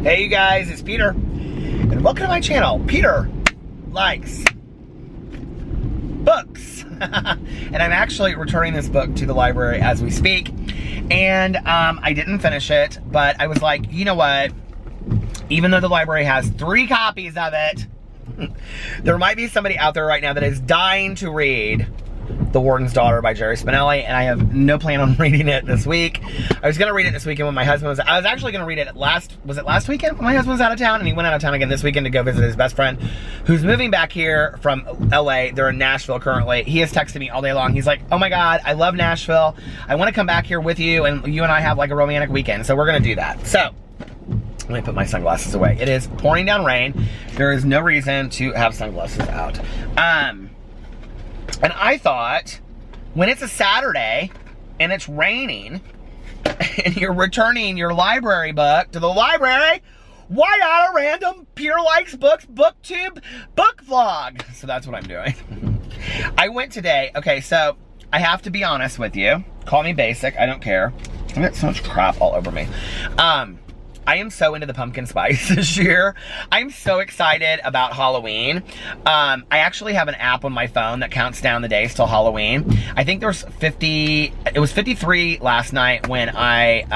Hey you guys, it's Peter, and welcome to my channel. Peter likes books. And I'm actually returning this book to the library as we speak. And I didn't finish it, but I was like, you know what? Even though the library has 3 copies of it, there might be somebody out there right now that is dying to read The Warden's Daughter by Jerry Spinelli, and I have no plan on reading it this week. I was gonna read it this weekend when my husband was, I was actually gonna read it last weekend when my husband was out of town, and he went out of town again this weekend to go visit his best friend who's moving back here from LA. They're in Nashville currently. He has texted me all day long. He's like, oh my God, I love Nashville. I wanna come back here with you, and you and I have like a romantic weekend, so we're gonna do that. So, let me put my sunglasses away. It is pouring down rain. There is no reason to have sunglasses out. And I thought, when it's a Saturday and it's raining and you're returning your library book to the library, why not a random Peter Likes Books booktube book vlog? So that's what I'm doing. I went today, okay, so I have to be honest with you. Call me basic, I don't care. I've got so much crap all over me. I am so into the pumpkin spice this year. I'm so excited about Halloween. I actually have an app on my phone that counts down the days till Halloween. I think there's 50, it was 53 last night when I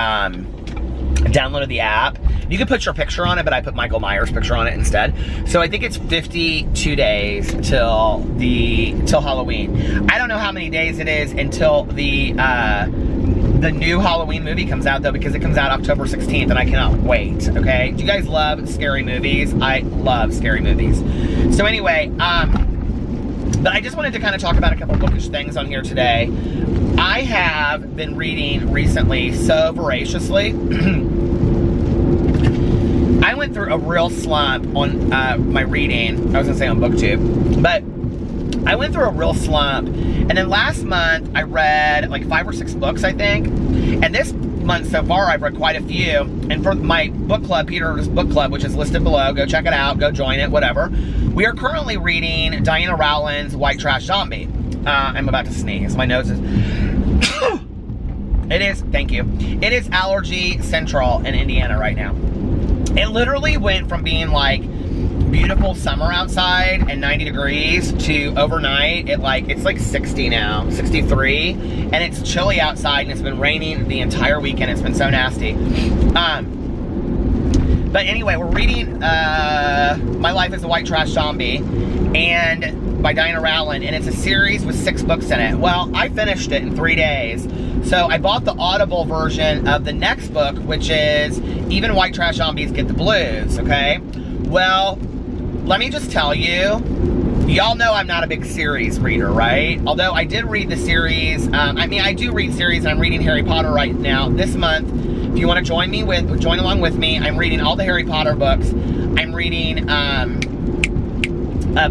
downloaded the app. You can put your picture on it, but I put Michael Myers' picture on it instead. So I think it's 52 days till Halloween. I don't know how many days it is until the new Halloween movie comes out, though, because it comes out October 16th, and I cannot wait, okay? Do you guys love scary movies? I love scary movies. So anyway, but I just wanted to kind of talk about a couple bookish things on here today. I have been reading recently so voraciously. I went through a real slump on my reading. I was gonna say on BookTube, but I went through a real slump, and then last month I read like 5 or 6 books, I think, and this month so far I've read quite a few. And for my book club, Peter's Book Club, which is listed below, go check it out, go join it, whatever. We are currently reading Diana Rowland's White Trash Zombie. I'm about to sneeze, my nose is it is, thank you, it is allergy central in Indiana right now. It literally went from being like beautiful summer outside and 90 degrees to overnight it's like 60 now, 63, and it's chilly outside, and it's been raining the entire weekend. It's been so nasty. But anyway, we're reading My Life as a White Trash Zombie and by Diana Rowland, and it's a series with 6 books in it. Well, I finished it in 3 days. So I bought the Audible version of the next book, which is Even White Trash Zombies Get the Blues, okay? Well, let me just tell you, y'all know I'm not a big series reader, right? Although I did read the series, I do read series, and I'm reading Harry Potter right now. This month, if you want to join along with me, I'm reading all the Harry Potter books. I'm reading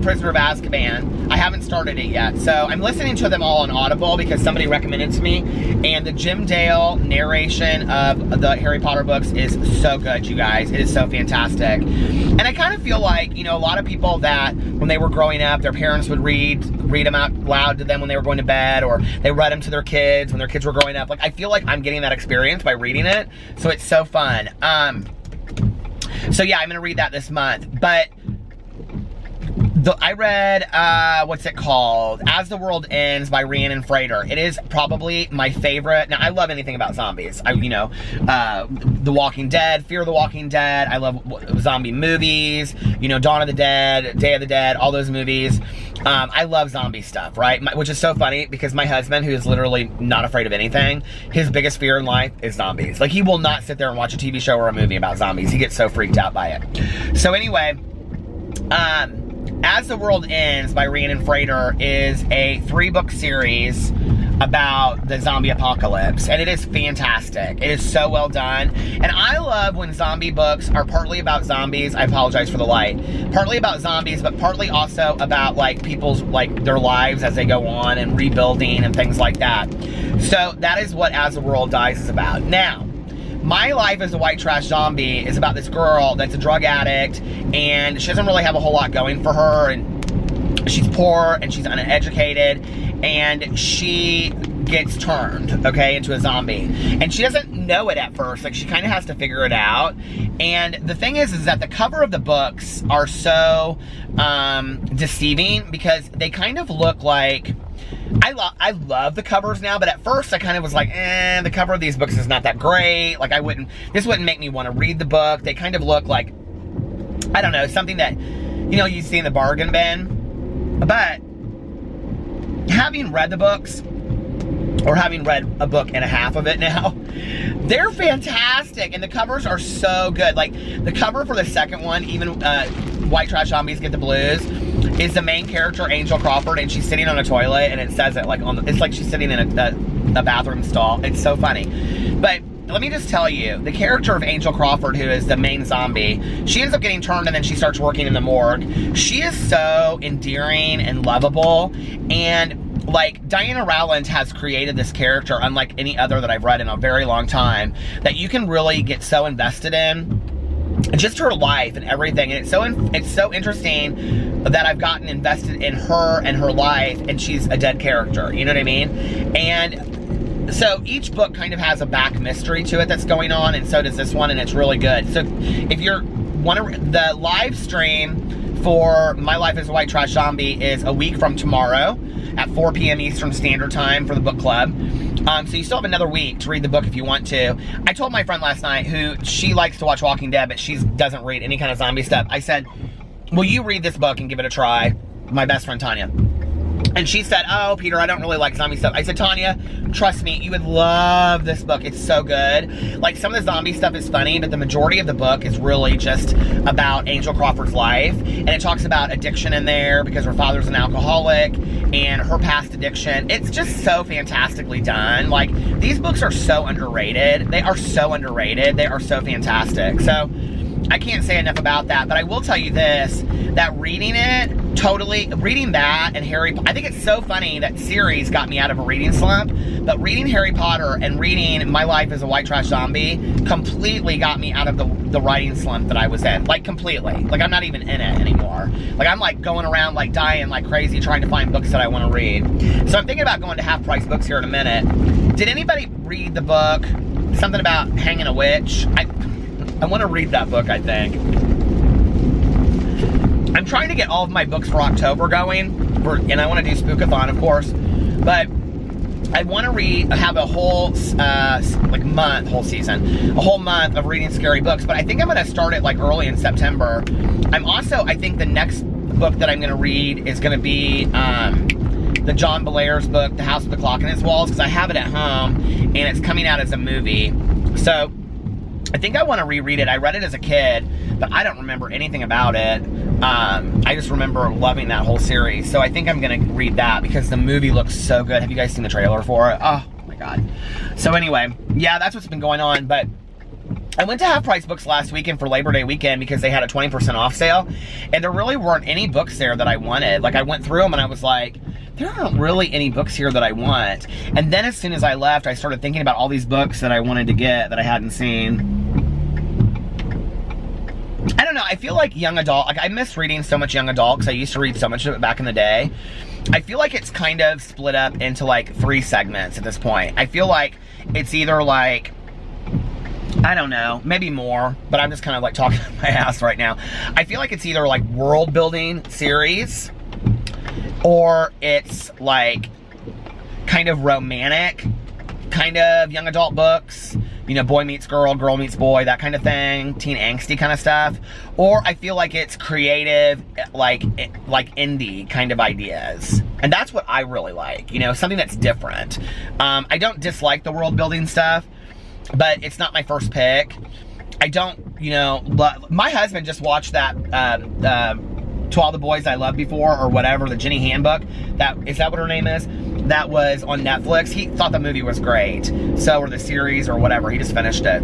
Prisoner of Azkaban. I haven't started it yet, so I'm listening to them all on Audible because somebody recommended it to me, and the Jim Dale narration of the Harry Potter books is so good, you guys. It is so fantastic. And I kind of feel like, you know, a lot of people that when they were growing up, their parents would read them out loud to them when they were going to bed, or they read them to their kids when their kids were growing up. Like, I feel like I'm getting that experience by reading it, so it's so fun. So yeah, I'm gonna read that this month, but I read, what's it called? As the World Ends by Rhiannon Frater. It is probably my favorite. Now, I love anything about zombies. The Walking Dead, Fear the Walking Dead. I love zombie movies. You know, Dawn of the Dead, Day of the Dead, all those movies. I love zombie stuff, right? Which is so funny because my husband, who is literally not afraid of anything, his biggest fear in life is zombies. Like, he will not sit there and watch a TV show or a movie about zombies. He gets so freaked out by it. So anyway, As the World Ends by Rhiannon Frater is a 3-book series about the zombie apocalypse, and it is fantastic. It is so well done, and I love when zombie books are partly about zombies. I apologize for the light. Partly about zombies, but partly also about like people's, like, their lives as they go on and rebuilding and things like that. So that is what As the World Dies is about. Now, My Life as a White Trash Zombie is about this girl that's a drug addict, and she doesn't really have a whole lot going for her, and she's poor and she's uneducated, and she gets turned, okay, into a zombie. And she doesn't know it at first. Like, she kind of has to figure it out. And the thing is that the cover of the books are so deceiving, because they kind of look like, I love the covers now, but at first I kind of was like, the cover of these books is not that great. Like, this wouldn't make me want to read the book. They kind of look like, I don't know, something that, you know, you see in the bargain bin. But having read the books, or having read a book and a half of it now, they're fantastic, and the covers are so good. Like, the cover for the second one, even White Trash Zombies Get the Blues, is the main character, Angel Crawford, and she's sitting on a toilet, and it says it like it's like she's sitting in a bathroom stall. It's so funny. But let me just tell you, the character of Angel Crawford, who is the main zombie, she ends up getting turned, and then she starts working in the morgue. She is so endearing and lovable, and like, Diana Rowland has created this character unlike any other that I've read in a very long time, that you can really get so invested in. Just her life and everything, and it's so interesting that I've gotten invested in her and her life, and she's a dead character, you know what I mean? And so each book kind of has a back mystery to it that's going on, and so does this one, and it's really good. So if the live stream for My Life as a White Trash Zombie is a week from tomorrow at 4 p.m. Eastern Standard Time for the book club. So you still have another week to read the book if you want to. I told my friend last night, who she likes to watch Walking Dead, but she doesn't read any kind of zombie stuff. I said, will you read this book and give it a try? My best friend, Tanya. And she said, oh, Peter, I don't really like zombie stuff. I said, Tanya, trust me, you would love this book. It's so good. Like, some of the zombie stuff is funny, but the majority of the book is really just about Angel Crawford's life. And it talks about addiction in there, because her father's an alcoholic, and her past addiction. It's just so fantastically done. Like, these books are so underrated. They are so underrated. They are so fantastic. So I can't say enough about that, but I will tell you this, that reading that and I think it's so funny that series got me out of a reading slump, but reading Harry Potter and reading My Life as a White Trash Zombie completely got me out of the writing slump that I was in. Like, completely. Like, I'm not even in it anymore. Like, I'm like going around like dying like crazy trying to find books that I want to read. So I'm thinking about going to Half Price Books here in a minute. Did anybody read the book, something about hanging a witch? I want to read that book, I think. I'm trying to get all of my books for October going, and I want to do Spookathon, of course, but I want to have a whole, whole season, a whole month of reading scary books, but I think I'm going to start it, like, early in September. I think the next book that I'm going to read is going to be, the John Belair's book, The House with the Clock in Its Walls, because I have it at home, and it's coming out as a movie. So I think I want to reread it. I read it as a kid, but I don't remember anything about it. I just remember loving that whole series. So I think I'm going to read that because the movie looks so good. Have you guys seen the trailer for it? Oh my God. So anyway, yeah, that's what's been going on. But I went to Half Price Books last weekend for Labor Day weekend because they had a 20% off sale. And there really weren't any books there that I wanted. Like, I went through them and I was like, there aren't really any books here that I want. And then as soon as I left, I started thinking about all these books that I wanted to get that I hadn't seen. I don't know, I feel like young adult, like, I miss reading so much young adult because I used to read so much of it back in the day. I feel like it's kind of split up into like 3 segments at this point. I feel like it's either like, I don't know, maybe more, but I'm just kind of like talking out my ass right now. I feel like it's either like world building series, or it's like kind of romantic, kind of young adult books. You know, boy meets girl, girl meets boy, that kind of thing, teen angsty kind of stuff. Or I feel like it's creative, like indie kind of ideas. And that's what I really like, you know, something that's different. I don't dislike the world building stuff, but it's not my first pick. I don't, you know, my husband just watched that, To All the Boys I Loved Before, or whatever, the Jenny Handbook. Is that what her name is? That was on Netflix. He thought the movie was great. So, or the series or whatever. He just finished it.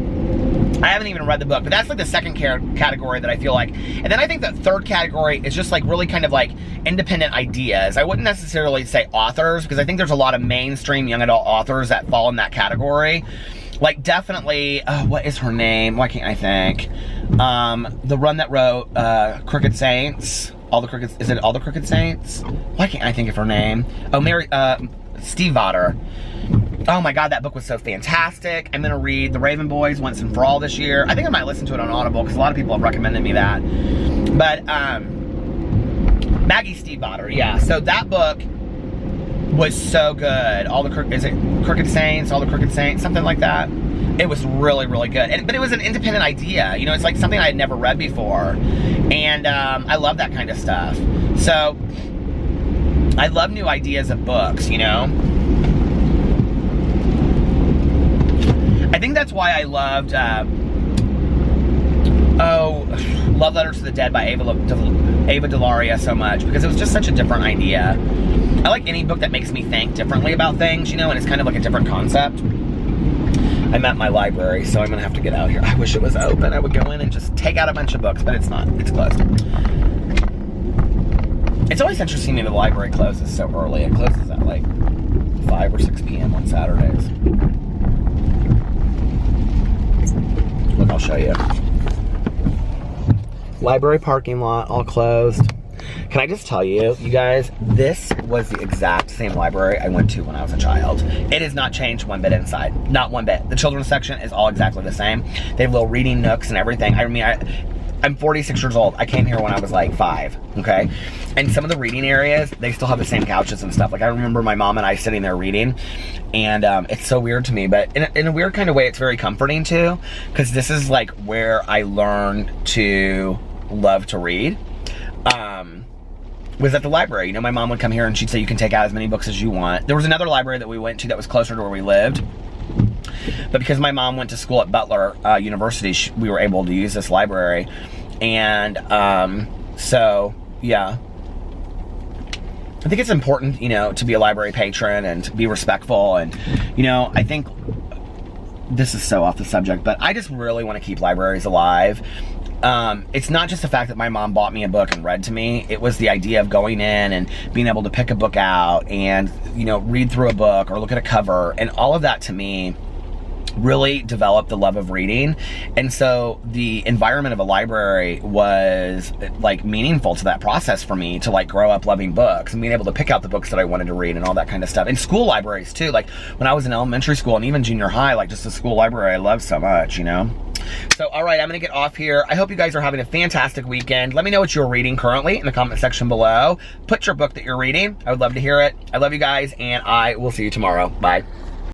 I haven't even read the book, but that's like the second category that I feel like. And then I think the third category is just like really kind of like independent ideas. I wouldn't necessarily say authors, because I think there's a lot of mainstream young adult authors that fall in that category. Like, definitely, what is her name? Why can't I think? The one that wrote Crooked Saints. Is it All the Crooked Saints? Why can't I think of her name? Oh, Steve Vodder. Oh my God, that book was so fantastic. I'm gonna read The Raven Boys Once and For All this year. I think I might listen to it on Audible because a lot of people have recommended me that. But Maggie Stiefvater, yeah. So that book was so good. Is it Crooked Saints? All the Crooked Saints, something like that. It was really, really good. But it was an independent idea. You know, it's like something I had never read before. And I love that kind of stuff. So I love new ideas of books, you know? I think that's why I loved, Love Letters to the Dead by Ava DeLaria so much, because it was just such a different idea. I like any book that makes me think differently about things, you know, and it's kind of like a different concept. I'm at my library, so I'm gonna have to get out here. I wish it was open. I would go in and just take out a bunch of books, but it's not. It's closed. It's always interesting to me the library closes so early. It closes at like 5 or 6 p.m. on Saturdays. Look, I'll show you. Library parking lot, all closed. Can I just tell you, you guys, this was the exact same library I went to when I was a child. It has not changed one bit inside. Not one bit. The children's section is all exactly the same. They have little reading nooks and everything. I mean, I'm 46 years old. I came here when I was like 5, okay? And some of the reading areas, they still have the same couches and stuff. Like I remember my mom and I sitting there reading, and it's so weird to me, but in a weird kind of way, it's very comforting too, because this is like where I learned to love to read. Was at the library. You know, my mom would come here and she'd say, you can take out as many books as you want. There was another library that we went to that was closer to where we lived. But because my mom went to school at Butler University, we were able to use this library. And so, yeah. I think it's important, you know, to be a library patron and to be respectful. And, you know, I think this is so off the subject, but I just really want to keep libraries alive. It's not just the fact that my mom bought me a book and read to me. It was the idea of going in and being able to pick a book out and, you know, read through a book or look at a cover, and all of that to me really developed the love of reading. And so the environment of a library was like meaningful to that process for me to like grow up loving books and being able to pick out the books that I wanted to read and all that kind of stuff. And school libraries too. Like when I was in elementary school and even junior high, like just the school library I loved so much, you know? So, all right, I'm going to get off here. I hope you guys are having a fantastic weekend. Let me know what you're reading currently in the comment section below. Put your book that you're reading. I would love to hear it. I love you guys, and I will see you tomorrow. Bye.